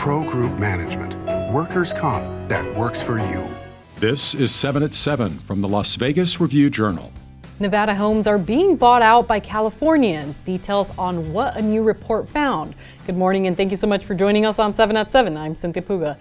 Pro Group Management. Workers' comp that works for you. This is 7 at 7 from the Las Vegas Review-Journal. Nevada homes are being bought out by Californians. Details on what a new report found. Good morning and thank you so much for joining us on 7 at 7. I'm Cynthia Puga.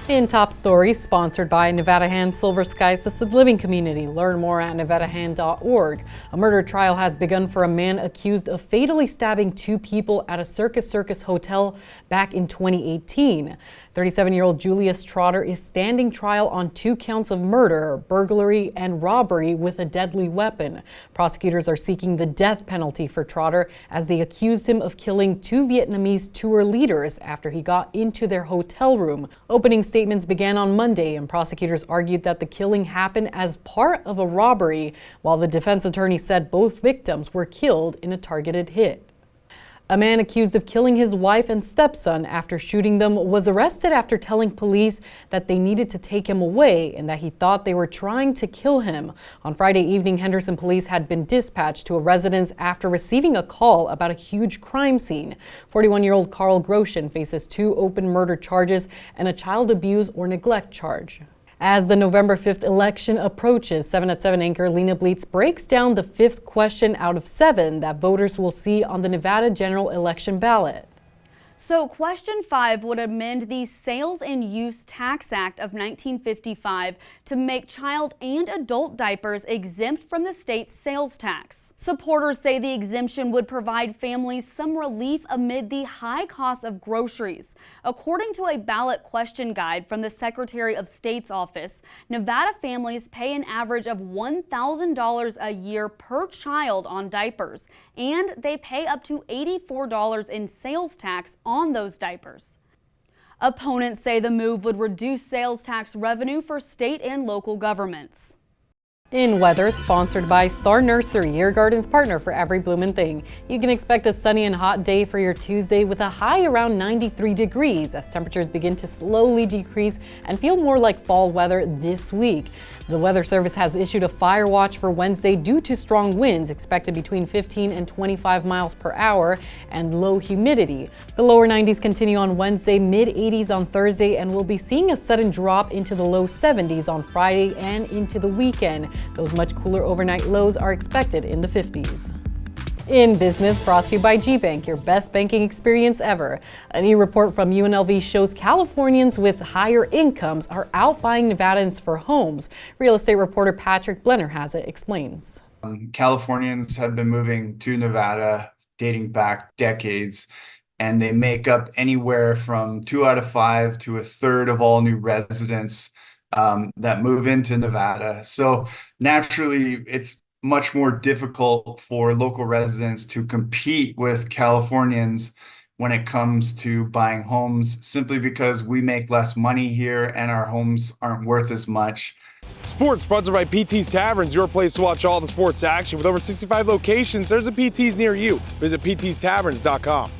In top stories, sponsored by Nevada Hand Silver Sky Assisted Living Community. Learn more at nevadahand.org. A murder trial has begun for a man accused of fatally stabbing two people at a Circus hotel back in 2018. 37-year-old Julius Trotter is standing trial on 2 counts of murder, burglary, and robbery with a deadly weapon. Prosecutors are seeking the death penalty for Trotter as they accused him of killing 2 Vietnamese tour leaders after he got into their hotel room. Opening statements began on Monday, and prosecutors argued that the killing happened as part of a robbery, while the defense attorney said both victims were killed in a targeted hit. A man accused of killing his wife and stepson after shooting them was arrested after telling police that they needed to take him away and that he thought they were trying to kill him. On Friday evening, Henderson police had been dispatched to a residence after receiving a call about a huge crime scene. 41-year-old Carl Groshin faces 2 open murder charges and a child abuse or neglect charge. As the November 5th election approaches, 7 at 7 anchor Lena Bleets breaks down the 5th question out of 7 that voters will see on the Nevada general election ballot. So question 5 would amend the Sales and Use Tax Act of 1955 to make child and adult diapers exempt from the state's sales tax. Supporters say the exemption would provide families some relief amid the high cost of groceries. According to a ballot question guide from the Secretary of State's office, Nevada families pay an average of $1,000 a year per child on diapers, and they pay up to $84 in sales tax on those diapers. Opponents say the move would reduce sales tax revenue for state and local governments. In weather, sponsored by Star Nursery, your garden's partner for every bloomin' thing. You can expect a sunny and hot day for your Tuesday with a high around 93 degrees as temperatures begin to slowly decrease and feel more like fall weather this week. The Weather Service has issued a fire watch for Wednesday due to strong winds expected between 15 and 25 miles per hour and low humidity. The lower 90s continue on Wednesday, mid 80s on Thursday, and we'll be seeing a sudden drop into the low 70s on Friday and into the weekend. Those much cooler overnight lows are expected in the 50s. In business, brought to you by GBank, your best banking experience ever. A new report from UNLV shows Californians with higher incomes are outbuying Nevadans for homes. Real estate reporter Patrick Blenner has it, explains. Californians have been moving to Nevada dating back decades, and they make up anywhere from 2 out of 5 to a third of all new residents that move into Nevada. So naturally, it's much more difficult for local residents to compete with Californians when it comes to buying homes, simply because we make less money here and our homes aren't worth as much. Sports sponsored by PT's Taverns, your place to watch all the sports action. With over 65 locations, there's a PT's near you. Visit ptstaverns.com.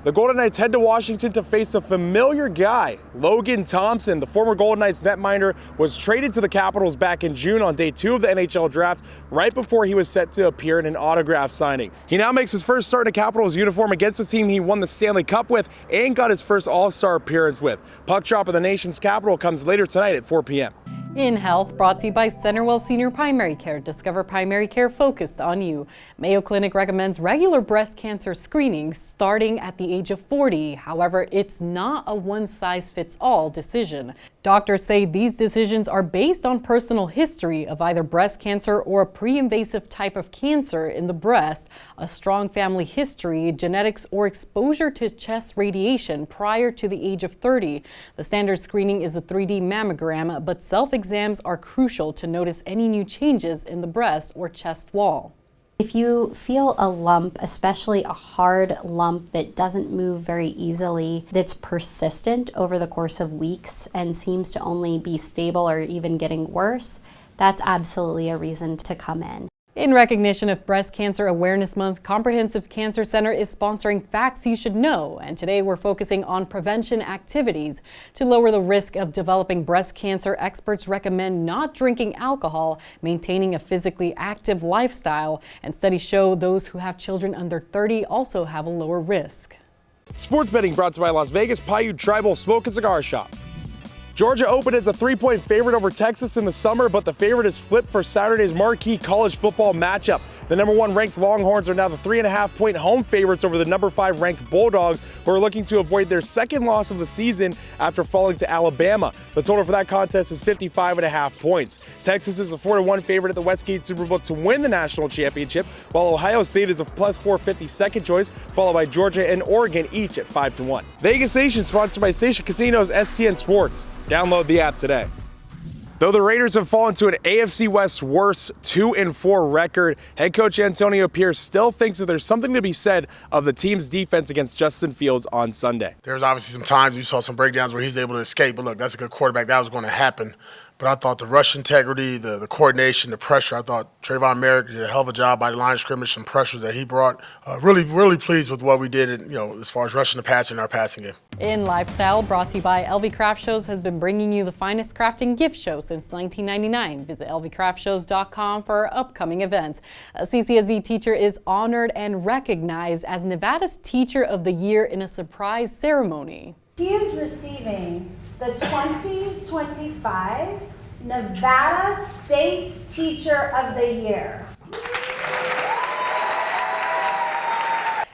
The Golden Knights head to Washington to face a familiar guy. Logan Thompson, the former Golden Knights netminder, was traded to the Capitals back in June on day 2 of the NHL draft, right before he was set to appear in an autograph signing. He now makes his first start in a Capitals uniform against the team he won the Stanley Cup with and got his first All-Star appearance with. Puck drop of the nation's capital comes later tonight at 4 p.m. In health, brought to you by Centerwell Senior Primary Care. Discover primary care focused on you. Mayo Clinic recommends regular breast cancer screenings starting at the age of 40. However, it's not a one-size-fits-all decision. Doctors say these decisions are based on personal history of either breast cancer or a pre-invasive type of cancer in the breast, a strong family history, genetics, or exposure to chest radiation prior to the age of 30. The standard screening is a 3D mammogram, but self-exams are crucial to notice any new changes in the breast or chest wall. If you feel a lump, especially a hard lump that doesn't move very easily, that's persistent over the course of weeks and seems to only be stable or even getting worse, that's absolutely a reason to come in. In recognition of Breast Cancer Awareness Month, Comprehensive Cancer Center is sponsoring Facts You Should Know, and today we're focusing on prevention activities. To lower the risk of developing breast cancer, experts recommend not drinking alcohol, maintaining a physically active lifestyle, and studies show those who have children under 30 also have a lower risk. Sports betting brought to you by Las Vegas Paiute Tribal Smoke and Cigar Shop. Georgia opened as a 3-point favorite over Texas in the summer, but the favorite is flipped for Saturday's marquee college football matchup. The number 1 ranked Longhorns are now the 3.5-point home favorites over the number 5 ranked Bulldogs, who are looking to avoid their second loss of the season after falling to Alabama. The total for that contest is 55.5 points. Texas is a 4-1 favorite at the Westgate Superbook to win the national championship, while Ohio State is a plus 450 second choice, followed by Georgia and Oregon, each at 5-1. Vegas Nation, sponsored by Station Casinos, STN Sports. Download the app today. Though the Raiders have fallen to an AFC West worst 2-4 record, head coach Antonio Pierce still thinks that there's something to be said of the team's defense against Justin Fields on Sunday. There's obviously some times you saw some breakdowns where he's able to escape, but look, that's a good quarterback. That was going to happen. But I thought the rush integrity, the coordination, the pressure, I thought Trayvon Merrick did a hell of a job by the line of scrimmage, some pressures that he brought. Really pleased with what we did, as far as rushing the passer in our passing game. In Lifestyle, brought to you by LV Craft Shows, has been bringing you the finest crafting gift show since 1999. Visit lvcraftshows.com for our upcoming events. A CCSD teacher is honored and recognized as Nevada's Teacher of the Year in a surprise ceremony. He is receiving the 2025 Nevada State Teacher of the Year.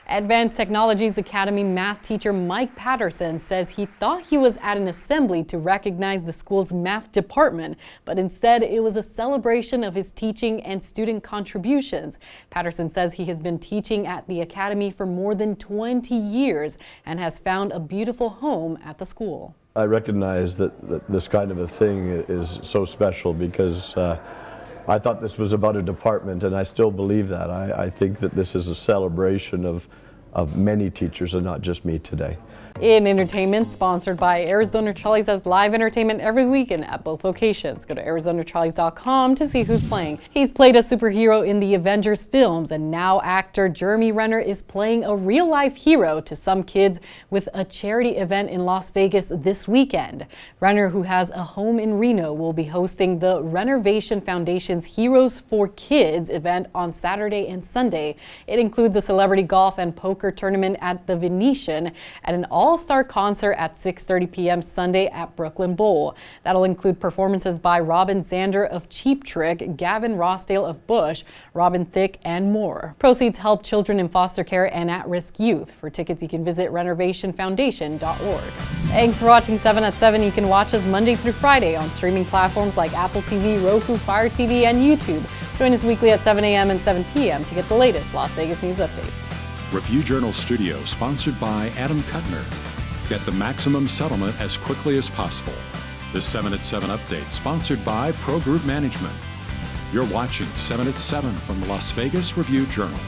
Advanced Technologies Academy math teacher Mike Patterson says he thought he was at an assembly to recognize the school's math department, but instead it was a celebration of his teaching and student contributions. Patterson says he has been teaching at the academy for more than 20 years and has found a beautiful home at the school. I recognize that this kind of a thing is so special because I thought this was about a department, and I still believe that. I think that this is a celebration of many teachers and not just me today. In entertainment, sponsored by Arizona Charlie's, has live entertainment every weekend at both locations. Go to ArizonaCharlies.com to see who's playing. He's played a superhero in the Avengers films, and now actor Jeremy Renner is playing a real-life hero to some kids with a charity event in Las Vegas this weekend. Renner, who has a home in Reno, will be hosting the Renovation Foundation's Heroes for Kids event on Saturday and Sunday. It includes a celebrity golf and poker tournament at the Venetian and an all-star concert at 6:30 p.m. Sunday at Brooklyn Bowl. That'll include performances by Robin Zander of Cheap Trick, Gavin Rossdale of Bush, Robin Thicke, and more. Proceeds help children in foster care and at-risk youth. For tickets, you can visit renovationfoundation.org. Thanks for watching 7 at 7. You can watch us Monday through Friday on streaming platforms like Apple TV, Roku, Fire TV, and YouTube. Join us weekly at 7 a.m. and 7 p.m. to get the latest Las Vegas news updates. Review Journal Studio, sponsored by Adam Kuttner. Get the maximum settlement as quickly as possible. The 7 at 7 update, sponsored by Pro Group Management. You're watching 7 at 7 from the Las Vegas Review Journal.